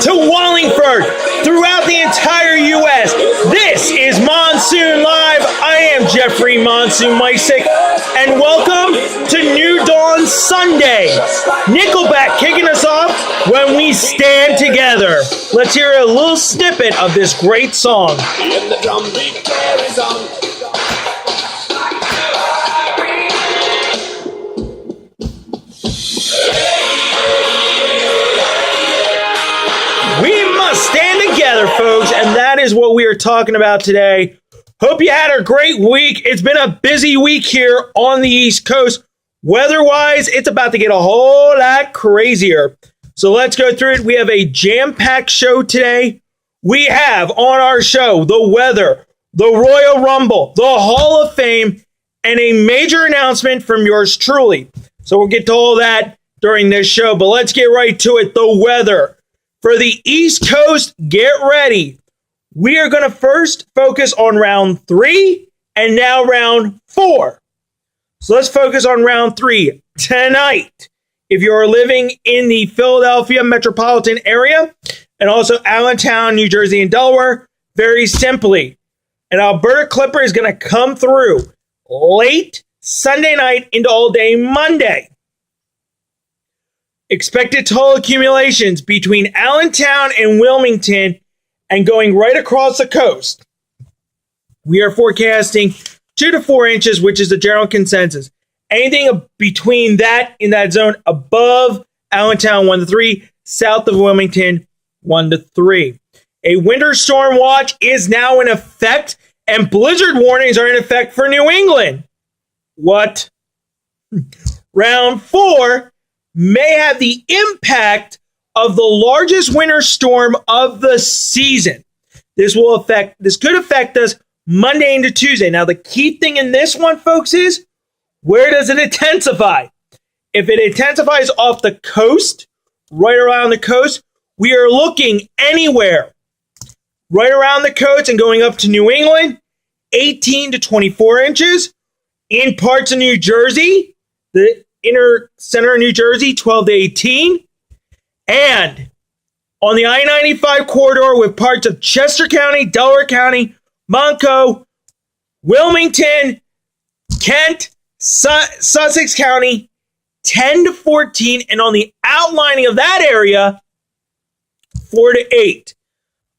to Wallingford, throughout the entire U.S. This is Monsoon Live. I am Jeffrey Monsoon Mysick, and welcome to New Dawn Sunday. Nickelback kicking us off when we stand together. Let's hear a little snippet of this great song. And the drum beat carries on. We must stand together, folks, and that is what we are talking about today. Hope you had a great week. It's been a busy week here on the East Coast. Weather-wise, it's about to get a whole lot crazier. So let's go through it. We have a jam-packed show today. We have on our show the weather, the Royal Rumble, the Hall of Fame, and a major announcement from yours truly. So we'll get to all that during this show, but let's get right to it. The weather. For the East Coast, get ready. We are going to first focus on round 3 and now round 4. So let's focus on round 3 tonight. If you're living in the Philadelphia metropolitan area and also Allentown, New Jersey, and Delaware, very simply, an Alberta Clipper is going to come through late Sunday night into all day Monday. Expected total accumulations between Allentown and Wilmington and going right across the coast. We are forecasting 2 to 4 inches, which is the general consensus. Anything between that in that zone above Allentown 1 to 3, south of Wilmington 1 to 3. A winter storm watch is now in effect, and blizzard warnings are in effect for New England. What? Round 4 may have the impact of the largest winter storm of the season. This could affect us Monday into Tuesday. Now, the key thing in this one, folks, is where does it intensify? If it intensifies off the coast, right around the coast, we are looking anywhere right around the coast and going up to New England, 18 to 24 inches. In parts of New Jersey, the inner center of New Jersey, 12 to 18. And on the I-95 corridor with parts of Chester County, Delaware County, Montco, Wilmington, Kent, Sussex County, 10 to 14. And on the outlining of that area, 4 to 8.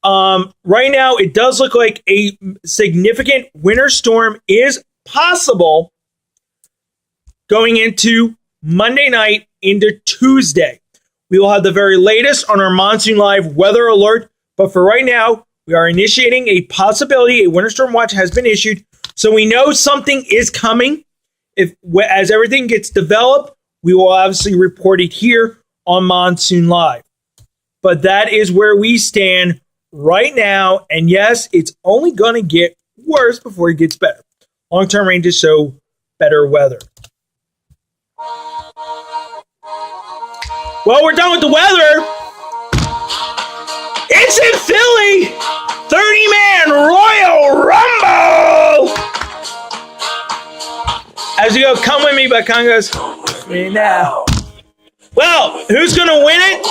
Right now, it does look like a significant winter storm is possible going into Monday night into Tuesday. We will have the very latest on our Monsoon Live weather alert. But for right now, we are initiating a possibility. A winter storm watch has been issued. So we know something is coming. As everything gets developed, we will obviously report it here on Monsoon Live. But that is where we stand right now. And yes, it's only going to get worse before it gets better. Long-term ranges show better weather. Well, we're done with the weather. It's in Philly. 30-man Royal Rumble. As you go, come with me, but Con goes, me now. Well, who's going to win it?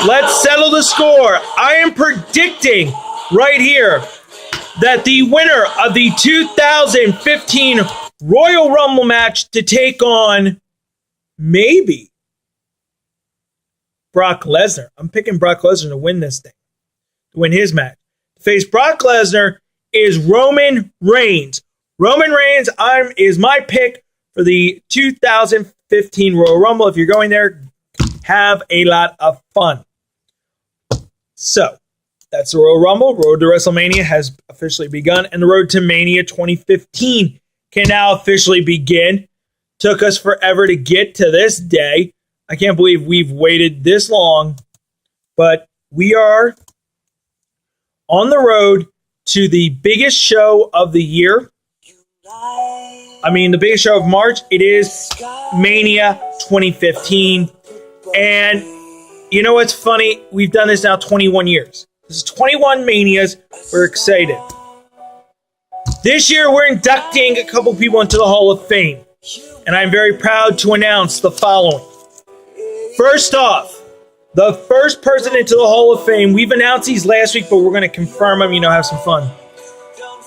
Let's settle the score. I am predicting right here that the winner of the 2015 Royal Rumble match to take on maybe Brock Lesnar. I'm picking Brock Lesnar to win this thing, to win his match. To face Brock Lesnar is Roman Reigns. Roman Reigns is my pick for the 2015 Royal Rumble. If you're going there, have a lot of fun. So, that's the Royal Rumble. Road to WrestleMania has officially begun, and the road to Mania 2015 can now officially begin. Took us forever to get to this day. I can't believe we've waited this long, but we are on the road to the biggest show of the year. I mean, the biggest show of March. It is Mania 2015. And you know what's funny? We've done this now 21 years. This is 21 Manias. We're excited. This year, we're inducting a couple people into the Hall of Fame. And I'm very proud to announce the following. First off, The first person into the Hall of Fame, we've announced these last week, but we're going to confirm them, have some fun,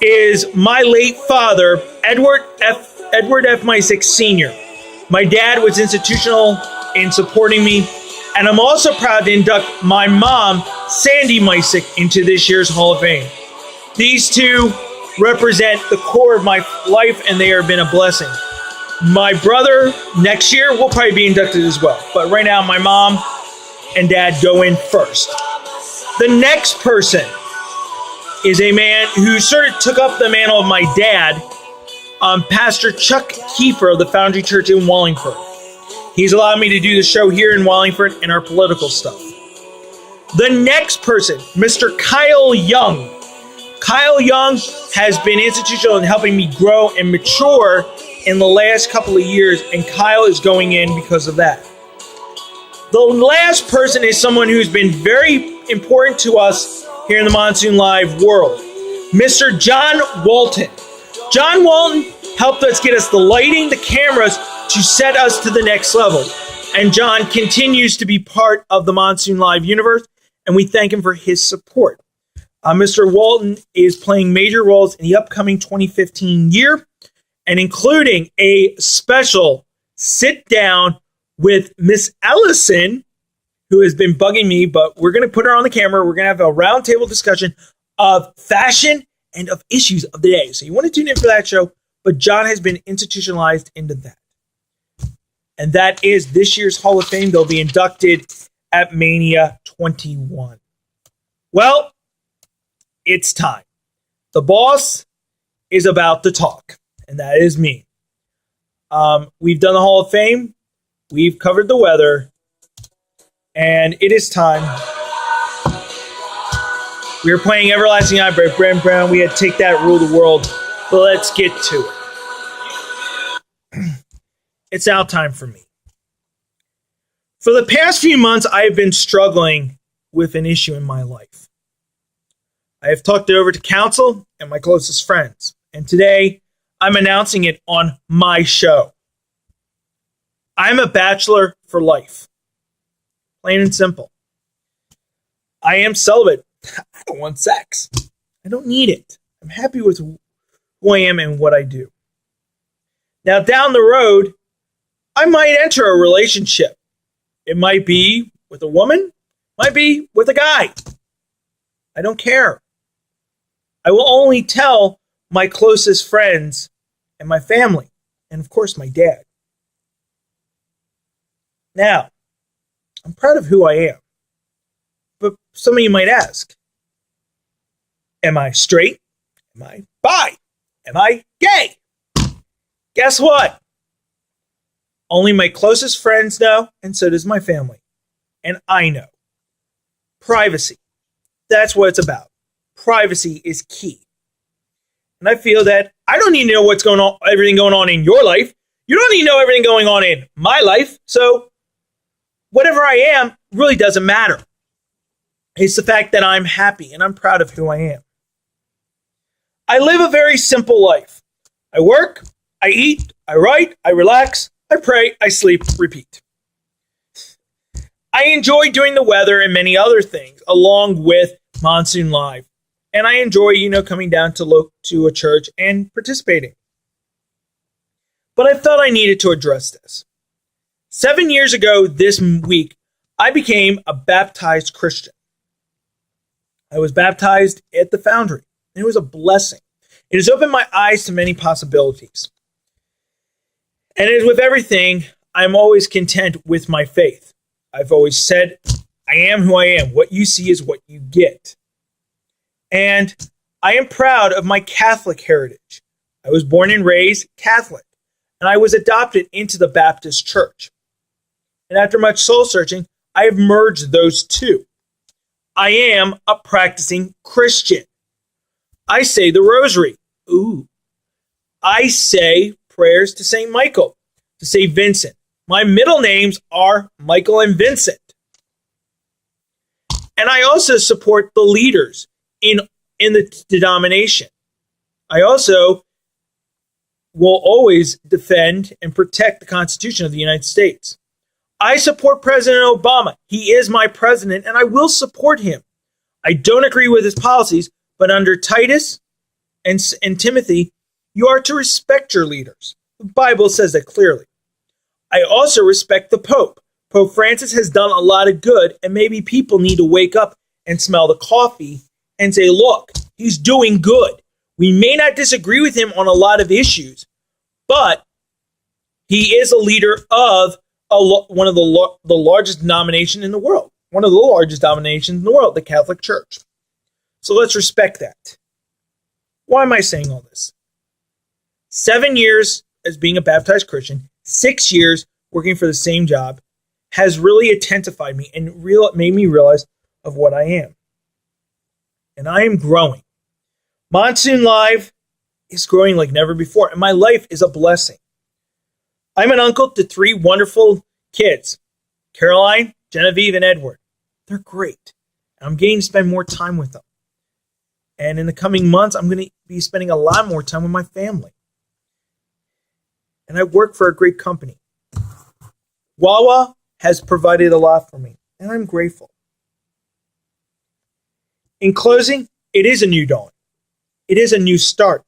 is my late father, Edward F. Mysick Sr. My dad was institutional in supporting me, and I'm also proud to induct my mom, Sandy Mysick, into this year's Hall of Fame. These two represent the core of my life, and they have been a blessing. My brother, next year, will probably be inducted as well. But right now, my mom and dad go in first. The next person is a man who sort of took up the mantle of my dad, Pastor Chuck Kiefer of the Foundry Church in Wallingford. He's allowed me to do the show here in Wallingford and our political stuff. The next person, Mr. Kyle Young. Kyle Young has been institutional in helping me grow and mature in the last couple of years, and Kyle is going in because of that. The last person is someone who's been very important to us here in the Monsoon Live world, Mr. John Walton. John Walton helped us get us the lighting, the cameras, to set us to the next level. And John continues to be part of the Monsoon Live universe, and we thank him for his support. Mr. Walton is playing major roles in the upcoming 2015 year, and including a special sit-down with Miss Ellison, who has been bugging me, but we're going to put her on the camera. We're going to have a roundtable discussion of fashion and of issues of the day. So you want to tune in for that show, but John has been institutionalized into that. And that is this year's Hall of Fame. They'll be inducted at Mania 21. Well, it's time. The boss is about to talk, and that is me. We've done the Hall of Fame. We've covered the weather, and it is time. We are playing Everlasting Eye by Brent Brown. We had Take That, Rule the World, but let's get to it. It's out time for me. For the past few months, I have been struggling with an issue in my life. I have talked it over to counsel and my closest friends, and today I'm announcing it on my show. I'm a bachelor for life. Plain and simple. I am celibate. I don't want sex. I don't need it. I'm happy with who I am and what I do. Now, down the road, I might enter a relationship. It might be with a woman, might be with a guy. I don't care. I will only tell my closest friends and my family, and of course my dad. Now, I'm proud of who I am, but some of you might ask, am I straight? Am I bi? Am I gay? Guess what? Only my closest friends know, and so does my family. And I know. Privacy. That's what it's about. Privacy is key. And I feel that I don't need to know what's going on, everything going on in your life. You don't need to know everything going on in my life. So whatever I am really doesn't matter. It's the fact that I'm happy and I'm proud of who I am. I live a very simple life. I work, I eat, I write, I relax, I pray, I sleep, repeat. I enjoy doing the weather and many other things along with Monsoon Live. And I enjoy, coming down to look to a church and participating. But I felt I needed to address this. 7 years ago this week, I became a baptized Christian. I was baptized at the Foundry. And it was a blessing. It has opened my eyes to many possibilities. And as with everything, I'm always content with my faith. I've always said, I am who I am. What you see is what you get. And I am proud of my Catholic heritage. I was born and raised Catholic, and I was adopted into the Baptist Church. And after much soul searching, I have merged those two. I am a practicing Christian. I say the rosary. Ooh. I say prayers to St. Michael, to St. Vincent. My middle names are Michael and Vincent. And I also support the leaders in the denomination. I also will always defend and protect the Constitution of the United States. I support President Obama. He is my president, and I will support him. I don't agree with his policies, but under Titus and Timothy, you are to respect your leaders. The Bible says that clearly. I also respect the Pope. Pope Francis has done a lot of good, and maybe people need to wake up and smell the coffee and say, look, he's doing good. We may not disagree with him on a lot of issues, but he is a leader of one of the largest denomination in the world. One of the largest denominations in the world, the Catholic Church. So let's respect that. Why am I saying all this? 7 years as being a baptized Christian, 6 years working for the same job, has really intensified me and made me realize of what I am. And I am growing. Monsoon Live is growing like never before, and my life is a blessing. I'm an uncle to 3 wonderful kids, Caroline, Genevieve, and Edward. They're great. I'm getting to spend more time with them. And in the coming months, I'm going to be spending a lot more time with my family. And I work for a great company. Wawa has provided a lot for me, and I'm grateful. In closing, it is a new dawn. It is a new start.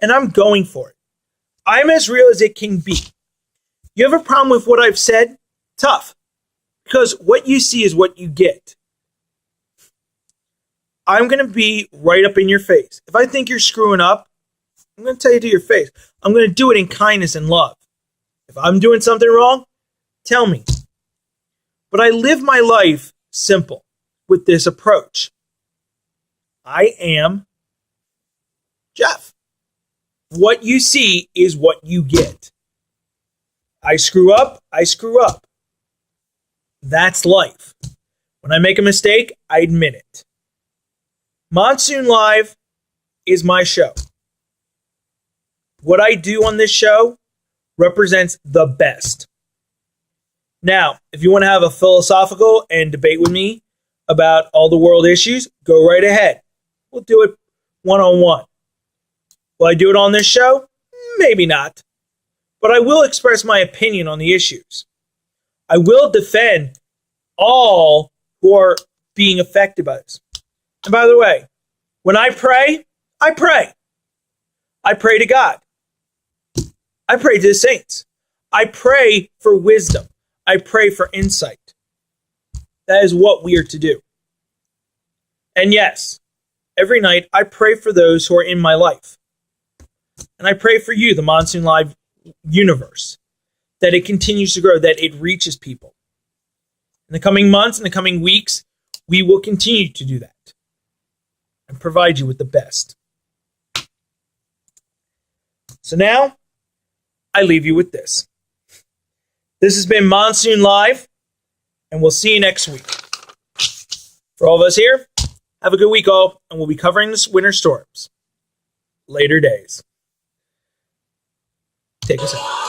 And I'm going for it. I'm as real as it can be. You have a problem with what I've said? Tough. Because what you see is what you get. I'm going to be right up in your face. If I think you're screwing up, I'm going to tell you to your face. I'm going to do it in kindness and love. If I'm doing something wrong, tell me. But I live my life simple with this approach. I am Jeff. What you see is what you get. I screw up, I screw up. That's life. When I make a mistake, I admit it. Monsoon Live is my show. What I do on this show represents the best. Now, if you want to have a philosophical and debate with me about all the world issues, go right ahead. We'll do it one-on-one. Will I do it on this show? Maybe not. But I will express my opinion on the issues. I will defend all who are being affected by this. And by the way, when I pray, I pray. I pray to God. I pray to the saints. I pray for wisdom. I pray for insight. That is what we are to do. And yes, every night I pray for those who are in my life. And I pray for you, the Monsoon Live universe, that it continues to grow, that it reaches people. In the coming months, in the coming weeks, we will continue to do that and provide you with the best. So now, I leave you with this. This has been Monsoon Live, and we'll see you next week. For all of us here, have a good week all, and we'll be covering this winter storms. Later days. Take us out.